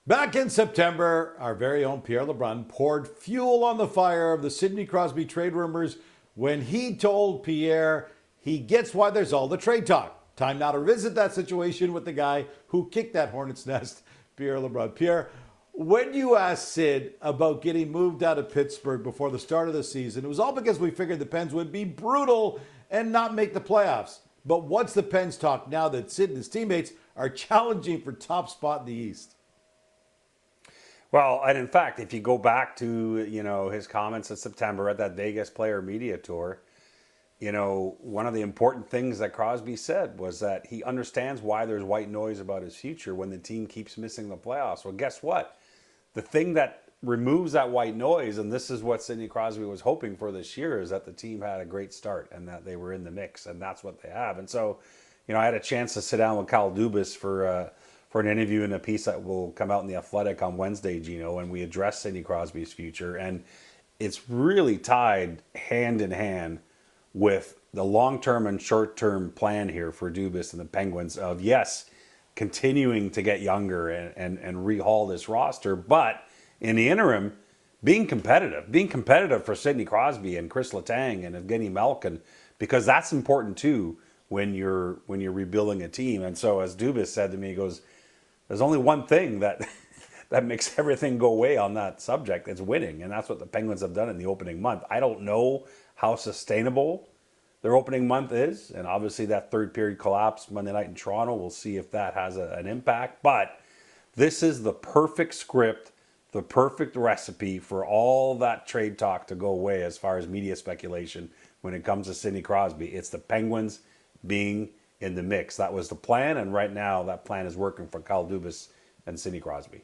Back in September, our very own Pierre LeBrun poured fuel on the fire of the Sidney Crosby trade rumors when he told Pierre he gets why there's all the trade talk. Time now to revisit that situation with the guy who kicked that hornet's nest, Pierre LeBrun. Pierre, when you asked Sid about getting moved out of Pittsburgh before the start of the season, it was all because we figured the Pens would be brutal and not make the playoffs. But what's the Pens talk now that Sid and his teammates are challenging for top spot in the East? Well, and in fact, if you go back to, his comments in September at that Vegas player media tour, one of the important things that Crosby said was that he understands why there's white noise about his future when the team keeps missing the playoffs. Well, guess what? The thing that removes that white noise, and this is what Sidney Crosby was hoping for this year, is that the team had a great start and that they were in the mix, and that's what they have. And so, I had a chance to sit down with Kyle Dubas for an interview and a piece that will come out in The Athletic on Wednesday, Gino, and we address Sidney Crosby's future. And it's really tied hand in hand with the long-term and short-term plan here for Dubas and the Penguins of, yes, continuing to get younger and rehaul this roster, but in the interim, being competitive for Sidney Crosby and Chris Letang and Evgeny Malkin, because that's important too when you're rebuilding a team. And so as Dubas said to me, he goes, there's only one thing that that makes everything go away on that subject. It's winning, and that's what the Penguins have done in the opening month. I don't know how sustainable their opening month is, and obviously that third period collapse Monday night in Toronto, we'll see if that has an impact. But this is the perfect script, the perfect recipe for all that trade talk to go away as far as media speculation when it comes to Sidney Crosby. It's the Penguins being in the mix. That was the plan, and right now that plan is working for Kyle Dubas and Sidney Crosby.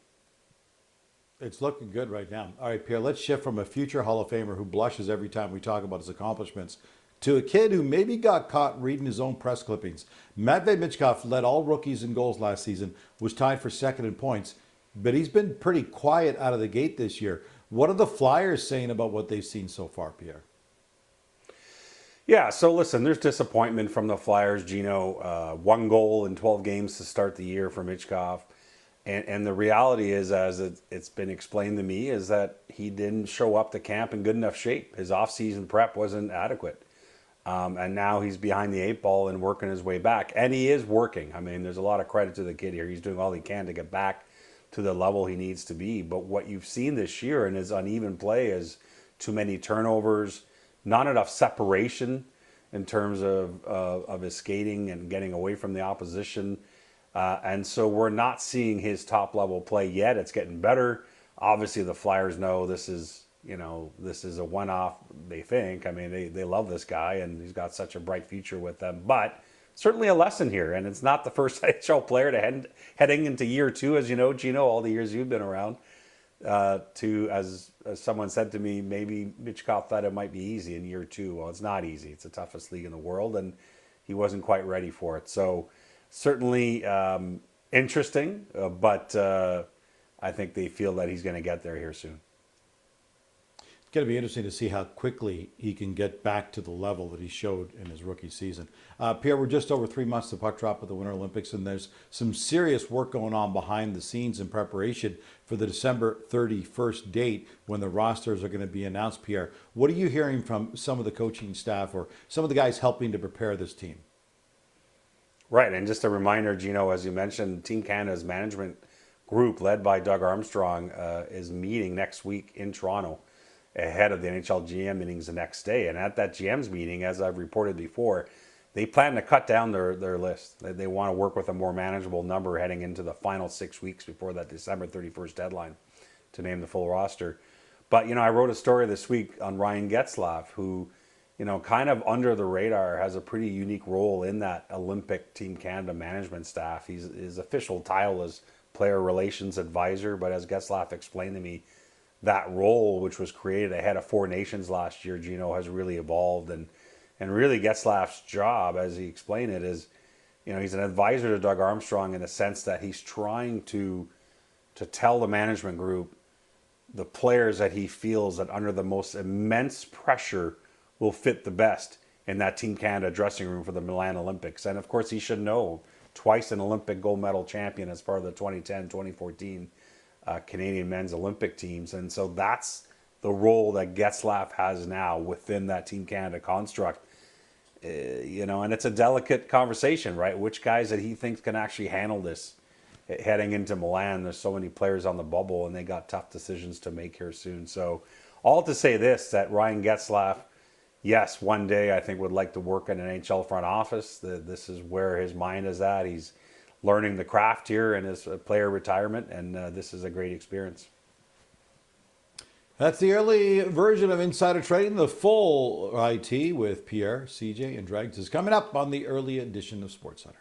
It's looking good right now. All right, Pierre, let's shift from a future Hall of Famer who blushes every time we talk about his accomplishments to a kid who maybe got caught reading his own press clippings. Matvei Michkov led all rookies in goals last season, was tied for second in points, but he's been pretty quiet out of the gate this year. What are the Flyers saying about what they've seen so far, Pierre? Yeah, so listen, there's disappointment from the Flyers, Gino. 1 goal in 12 games to start the year for Michkov. And the reality is, as it's been explained to me, is that he didn't show up to camp in good enough shape. His off-season prep wasn't adequate. And now he's behind the 8 ball and working his way back. And he is working. I mean, there's a lot of credit to the kid here. He's doing all he can to get back to the level he needs to be. But what you've seen this year in his uneven play is too many turnovers, not enough separation in terms of his skating and getting away from the opposition. And so we're not seeing his top level play yet. It's getting better. Obviously, the Flyers know this is a one-off, they think. I mean, they love this guy, and he's got such a bright future with them. But certainly a lesson here, and it's not the first NHL player to heading into year 2, as you know, Gino, all the years you've been around, as someone said to me, maybe Michkov thought it might be easy in year 2. Well, it's not easy. It's the toughest league in the world, and he wasn't quite ready for it. So certainly interesting, but I think they feel that he's going to get there here soon. It's going to be interesting to see how quickly he can get back to the level that he showed in his rookie season. Pierre, we're just over 3 months to puck drop of the Winter Olympics, and there's some serious work going on behind the scenes in preparation for the December 31st date when the rosters are going to be announced. Pierre, what are you hearing from some of the coaching staff or some of the guys helping to prepare this team? Right, and just a reminder, Gino, as you mentioned, Team Canada's management group led by Doug Armstrong is meeting next week in Toronto ahead of the NHL GM meetings the next day. And at that GM's meeting, as I've reported before, they plan to cut down their list. They want to work with a more manageable number heading into the final 6 weeks before that December 31st deadline to name the full roster. But, I wrote a story this week on Ryan Getzlaf, who, kind of under the radar has a pretty unique role in that Olympic Team Canada management staff. His official title is player relations advisor, but as Getzlaf explained to me, that role, which was created ahead of 4 Nations last year, Gino, has really evolved. And really Getzlaf's job, as he explained it, is, he's an advisor to Doug Armstrong in the sense that he's trying to tell the management group the players that he feels that under the most immense pressure will fit the best in that Team Canada dressing room for the Milan Olympics. And of course, he should know, twice an Olympic gold medal champion as part of the 2010, 2014 Canadian men's Olympic teams. And so that's the role that Getzlaf has now within that Team Canada construct. And it's a delicate conversation, right? Which guys that he thinks can actually handle this heading into Milan. There's so many players on the bubble, and they got tough decisions to make here soon. So all to say this, that Ryan Getzlaf, yes, one day I think would like to work in an NHL front office. This is where his mind is at. He's learning the craft here in his player retirement, and this is a great experience. That's the early version of Insider Trading. The full IT with Pierre, CJ, and Dregs is coming up on the early edition of SportsCenter.